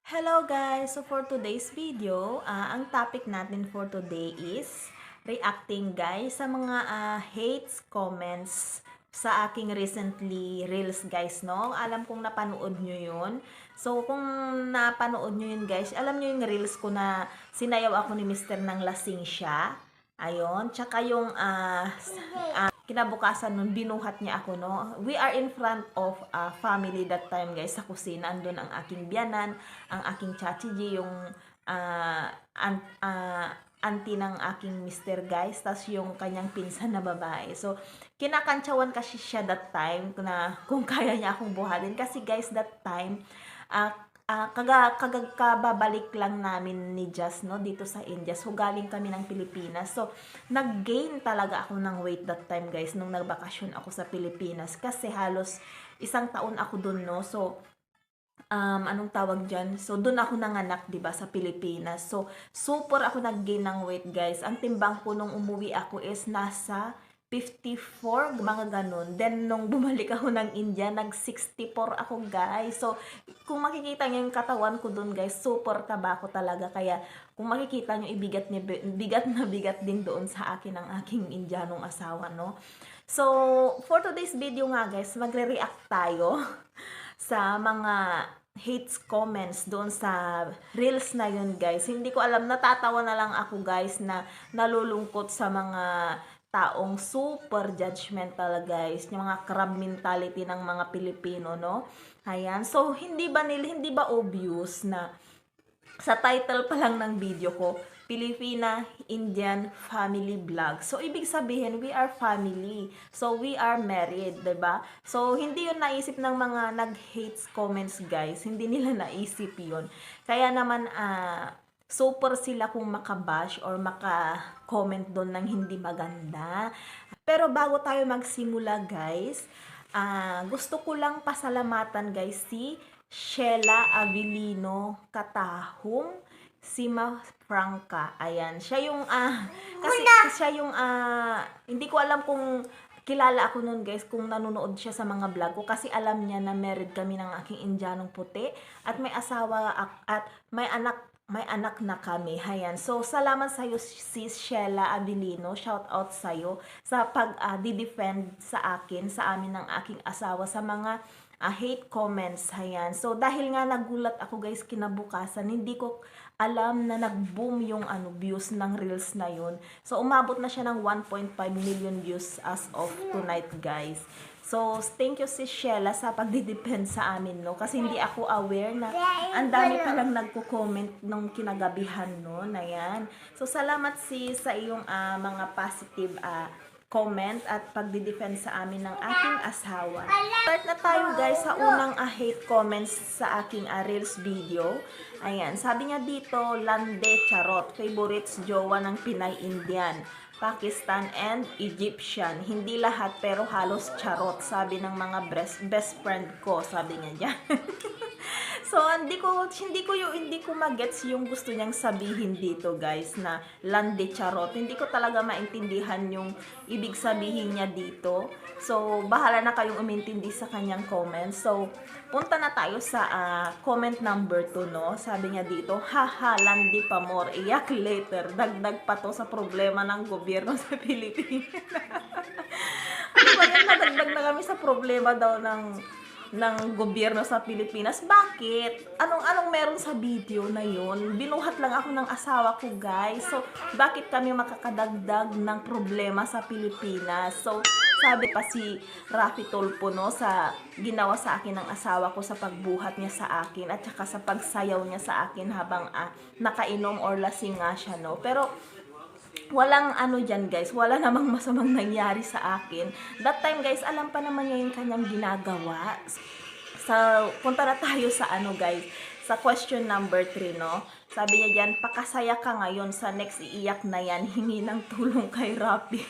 Hello guys! So for today's video, ang topic natin for today is reacting guys sa mga hates comments sa aking recently reels guys, no? Alam kong napanood nyo yun. So kung napanood nyo yun guys, alam nyo yung reels ko na sinayaw ako ni Mr. ng lasing siya. Ayun, tsaka yung kinabukasan nun, binuhat niya ako, no? We are in front of a family that time, guys, sa kusina. Andun ang aking biyanan, ang aking chachi G, yung uh, auntie ng aking mister, guys, tas yung kanyang pinsan na babae. So, kinakantsawan kasi siya that time na kung kaya niya akong buhatin. Kasi, guys, that time, kababalik lang namin ni Jazz, no, dito sa India. So, galing kami ng Pilipinas. So, nag-gain talaga ako ng weight that time, guys, nung nagbakasyon ako sa Pilipinas. Kasi halos isang taon ako dun, no. So, anong tawag dyan? So, dun ako nanganak, diba, sa Pilipinas. So, super ako nag-gain ng weight, guys. Ang timbang ko nung umuwi ako is nasa 54, mga ganun. Then, nung bumalik ako ng India, nag-64 ako, guys. So, kung makikita nyo yung katawan ko dun, guys, super taba ko talaga. Kaya, kung makikita nyo, bigat na bigat din doon sa akin ng aking Indianong asawa, no? So, for today's video nga, guys, magre-react tayo sa mga hates comments doon sa reels na yun, guys. Hindi ko alam, natatawa na lang ako, guys, na nalulungkot sa mga taong super judgmental, guys, yung mga crab mentality ng mga Pilipino, no? Ayan, so hindi ba obvious na sa title pa lang ng video ko, Filipina Indian Family Vlog. So, ibig sabihin, we are family. So, we are married, 'di ba? So, hindi yun naisip ng mga nag-hates comments, guys. Hindi nila naisip yun. Kaya naman, super sila kung makabash or maka-comment doon ng hindi maganda. Pero bago tayo magsimula, guys, gusto ko lang pasalamatan, guys, si Sheila Avilino Katahum Sima Franca. Ayan, siya yung kasi siya yung hindi ko alam kung kilala ako nun, guys, kung nanonood siya sa mga vlog ko, kasi alam niya na married kami ng aking Indianong puti at may asawa at may anak na kami. Ayan. So, salamat sa iyo, sis Sheila Abilino. Shout out sa iyo sa pag-defend sa akin, sa amin ng aking asawa sa mga hate comments. Ayan. So, dahil nga nagulat ako, guys, kinabukasan, hindi ko alam na nag-boom yung views ng reels na yun. So, umabot na siya ng 1.5 million views as of tonight, guys. So, thank you si Sheila sa pagdidepend sa amin, no? Kasi hindi ako aware na ang dami palang nagko-comment nung kinagabihan, no? Na yan. So, salamat sa iyong mga positive comment at pagdidefend sa amin ng aking asawa. Start na tayo, guys, sa unang hate comments sa aking reels video. Ayan, sabi niya dito, Lande Charot, favorites jowa ng Pinay Indian, Pakistan and Egyptian. Hindi lahat pero halos charot, sabi ng mga best friend ko, sabi niya dyan. So, hindi ko magets yung gusto niyang sabihin dito, guys, na lande charot. Hindi ko talaga maintindihan yung ibig sabihin niya dito. So, bahala na kayong umintindi sa kanyang comments. So, punta na tayo sa comment number 2, no? Sabi niya dito, haha, landi pa more, iyak later. Dagdag pa to sa problema ng gobyerno sa Pilipinas. Ano ba yan? Nadagdag na kami sa problema daw ng gobyerno sa Pilipinas. Bakit? Anong meron sa video na yun? Binuhat lang ako ng asawa ko, guys. So, bakit kami makakadagdag ng problema sa Pilipinas? So, sabi pa si Rafi Tulpo, no, sa ginawa sa akin ng asawa ko sa pagbuhat niya sa akin at saka sa pagsayaw niya sa akin habang nakainom or lasing nga siya, no. Pero walang dyan, guys, wala namang masamang nangyari sa akin. That time, guys, alam pa naman niya yung kanyang ginagawa. So, punta na tayo sa guys, sa question number 3, no? Sabi niya dyan, pakasaya ka ngayon, sa next iiyak na yan, hingi ng tulong kay Rapi.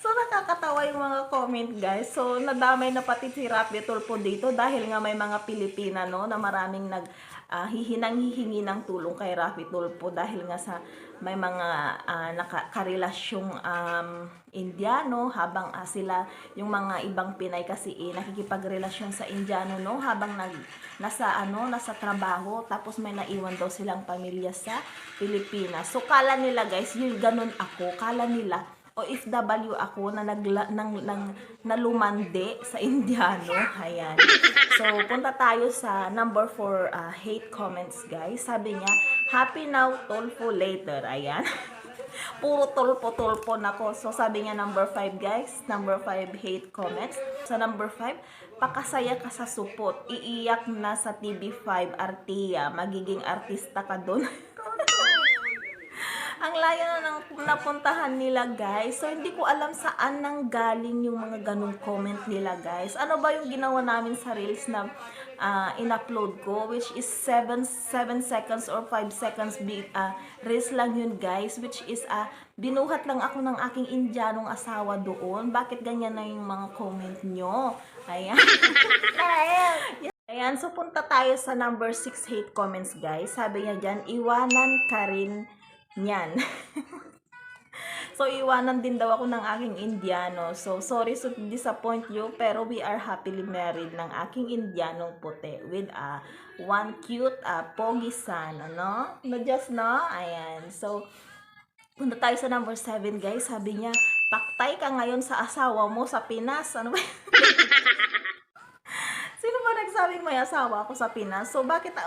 So, nakakatawa yung mga comment, guys. So, nadamay na pati si Rapi Tulfo dito dahil nga may mga Pilipina, no, na maraming hihingi ng tulong kay Rapi Tulfo dahil nga sa may mga kakarelasyong Indiano habang sila, yung mga ibang Pinay kasi nakikipagrelasyon sa Indiano, no, habang nasa trabaho, tapos may naiwan daw silang pamilya sa Pilipinas. So, kala nila, guys, yung ganun ako, kala nila OFW ako na nalumande sa Indiano. Ayan. So, punta tayo sa number 4 hate comments, guys. Sabi niya, happy now, Tulfo later. Ayan. Puro tulpo na ko. So, sabi niya number 5, guys. Number 5 hate comments. Sa number 5, pakasaya ka sa supot. Iiyak na sa TV5, Artia. Magiging artista ka dun. Ang layo na napuntahan nila, guys. So, hindi ko alam saan nang galing yung mga ganung comment nila, guys. Ano ba yung ginawa namin sa Reels na in-upload ko, which is 7 seconds or 5 seconds Reels lang yun, guys. Which is, binuhat lang ako ng aking Indianong asawa doon. Bakit ganyan na yung mga comment nyo? Ayan. Ayan, so punta tayo sa number 6 hate comments, guys. Sabi niya dyan, iwanan ka rin niyan. So, iwanan din daw ako ng aking Indiano. So, sorry to disappoint you, pero we are happily married ng aking Indianong puti with one cute pogi son, ano? No, just no? Ayan. So, punta tayo sa number 7, guys. Sabi niya, paktay ka ngayon sa asawa mo sa Pinas. Ano ba? Sino ba nagsabing may asawa ako sa Pinas? So, bakit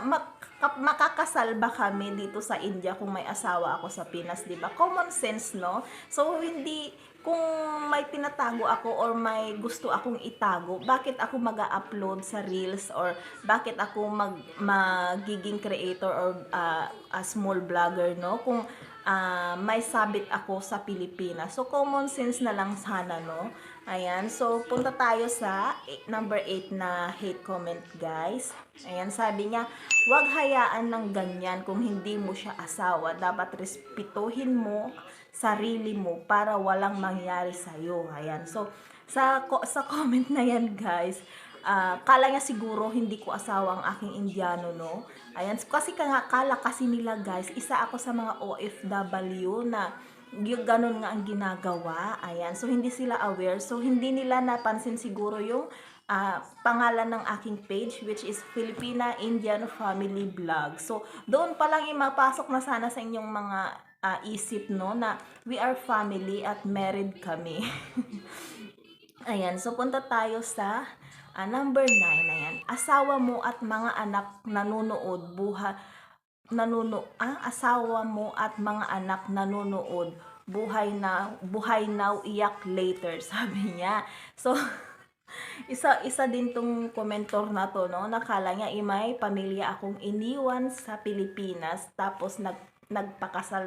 makakasal ba kami dito sa India kung may asawa ako sa Pinas, di ba? Common sense, no? So, hindi, kung may tinatago ako or may gusto akong itago, bakit ako mag-upload sa Reels or bakit ako magiging creator or a small vlogger, no? Kung may sabit ako sa Pilipinas. So, common sense na lang sana, no? Ayan, so punta tayo sa number 8 na hate comment, guys. Ayan, sabi niya, huwag hayaan ng ganyan kung hindi mo siya asawa. Dapat respetuhin mo sarili mo para walang mangyari sa'yo. Ayan, so sa comment na yan, guys, kala niya siguro hindi ko asawa ang aking Indiano, no? Ayan, so, kasi kala kasi nila, guys, isa ako sa mga OFW na yung ganun nga ang ginagawa. Ayan. So, hindi sila aware. So, hindi nila napansin siguro yung pangalan ng aking page, which is Filipina Indian Family Vlog. So, doon pa lang mapasok na sana sa inyong mga isip, no, na we are family at married kami. Ayan. So, punta tayo sa number 9. Ayan. Asawa mo at mga anak nanonood asawa mo at mga anak nanonood, buhay now, iyak later, sabi niya. So, isa din tong komentor na to, no, nakala niya may pamilya akong iniwan sa Pilipinas, tapos nagpakasal,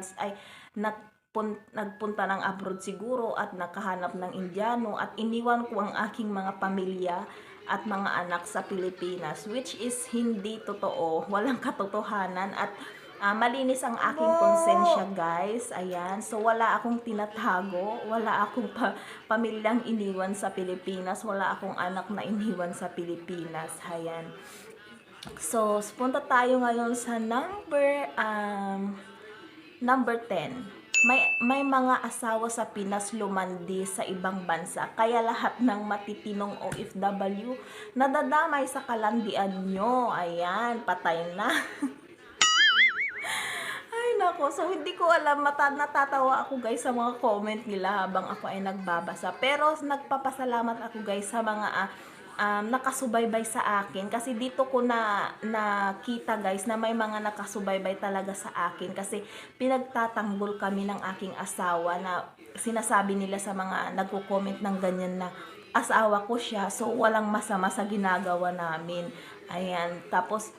nagpunta ng abroad siguro at nakahanap ng Indiano at iniwan ko ang aking mga pamilya at mga anak sa Pilipinas, which is hindi totoo, walang katotohanan at malinis ang aking konsensya, guys. Ayan, so wala akong tinatago, wala akong pamilyang iniwan sa Pilipinas, wala akong anak na iniwan sa Pilipinas. Ayan. So, punta tayo ngayon sa number 10. May mga asawa sa Pinas lumandi sa ibang bansa, kaya lahat ng matitinong OFW nadadamay sa kalandian nyo. Ayan, patay na. Ay nako, so hindi ko alam, natatawa ako, guys, sa mga comment nila habang ako ay nagbabasa. Pero nagpapasalamat ako, guys, sa mga nakasubaybay sa akin, kasi dito ko nakita, guys, na may mga nakasubaybay talaga sa akin, kasi pinagtatanggol kami ng aking asawa na sinasabi nila sa mga nagko-comment ng ganyan na asawa ko siya, so walang masama sa ginagawa namin. Ayan, tapos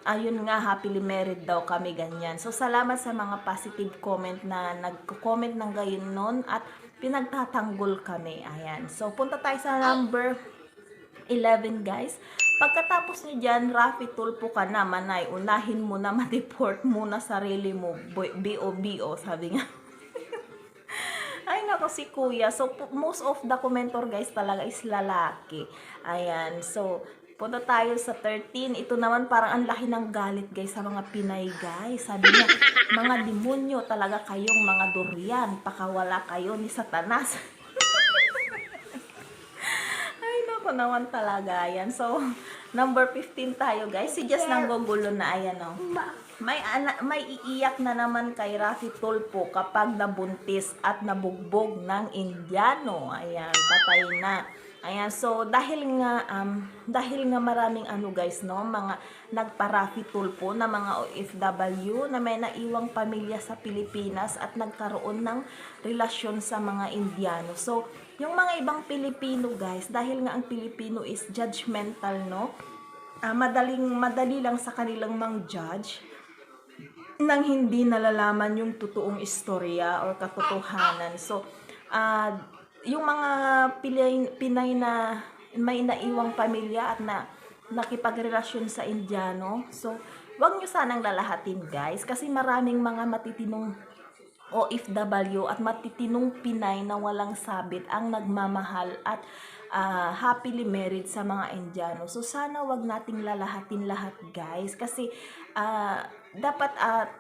ayun nga, happily married daw kami, ganyan. So, salamat sa mga positive comment na nagko-comment ng gayon nun at pinagtatanggol kami. Ayan. So, punta tayo sa number 11, guys. Pagkatapos nyo dyan, Rafi Tulfo ka na, manay, unahin mo na ma-deport muna sarili mo, BO, sabi nga. Ay, naku. ko si kuya. So, most of the commentor guys talaga is lalaki. Ayan. So, punta tayo sa 13. Ito naman parang ang laki ng galit guys sa mga Pinay guys. Sabi niya, mga demonyo talaga kayong mga durian. Pakawala kayo ni Satanas. Ay, naku naman talaga. Ayan. So, number 15 tayo guys. Si Jess nang gugulo na. Ayan o. May iiyak na naman kay Rafi Tulfo kapag nabuntis at nabugbog ng Indiano. Ayan, patay na. Ayan, so dahil nga maraming ano guys, no, mga nagpa-Rafi Tulfo na mga OFW na may naiwang pamilya sa Pilipinas at nagkaroon ng relasyon sa mga Indiano. So, yung mga ibang Pilipino guys, dahil nga ang Pilipino is judgmental, no, madali lang sa kanilang mang-judge nang hindi nalalaman yung totoong istorya or katotohanan. So, yung mga Pinay na may naiwang pamilya at nakipagrelasyon sa Indiano, so, wag nyo sanang lalahatin guys, kasi maraming mga matitinong OFW at matitinong Pinay na walang sabit ang nagmamahal at happily married sa mga Indiano. So, sana wag nating lalahatin lahat guys, kasi dapat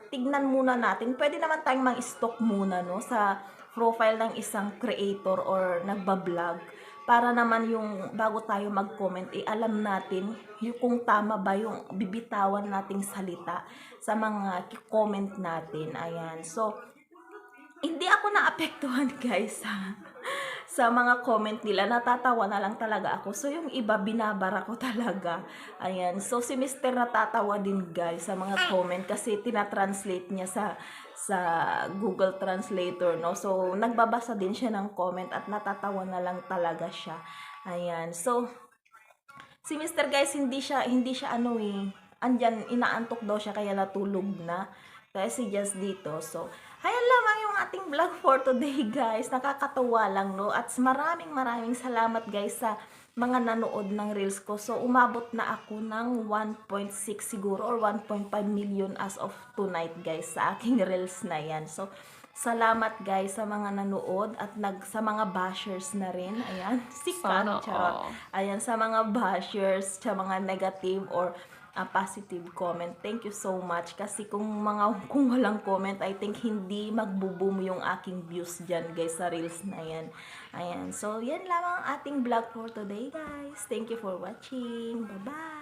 tignan muna natin. Pwede naman tayong mang-stalk muna, no, sa profile ng isang creator or nagbablog, para naman yung bago tayo mag-comment, alam natin yung kung tama ba yung bibitawan nating salita sa mga comment natin. Ayan. So, hindi ako naapektuhan guys sa mga comment nila, natatawa na lang talaga ako. So, yung iba, binabara ko talaga. Ayan. So, si Mr. natatawa din guys sa mga comment kasi tinatranslate niya sa Google Translator, no? So, nagbabasa din siya ng comment at natatawa na lang talaga siya. Ayan. So, si Mr. guys, hindi siya andyan, inaantok daw siya kaya natulog na. Kaya si Jess dito. So, ayan lamang yung ating vlog for today guys. Nakakatawa lang, no? At maraming salamat guys sa mga nanood ng reels ko. So, umabot na ako ng 1.6 siguro or 1.5 million as of tonight guys sa aking reels na yan. So, salamat guys sa mga nanood at sa mga bashers na rin. Ayan, sikat, charot. Ayan, sa mga bashers, sa mga negative or positive comment. Thank you so much. Kasi kung walang comment, I think hindi magbo-boom yung aking views dyan guys sa reels na yan. Ayan. So, yan lamang ang ating vlog for today guys. Thank you for watching. Bye-bye!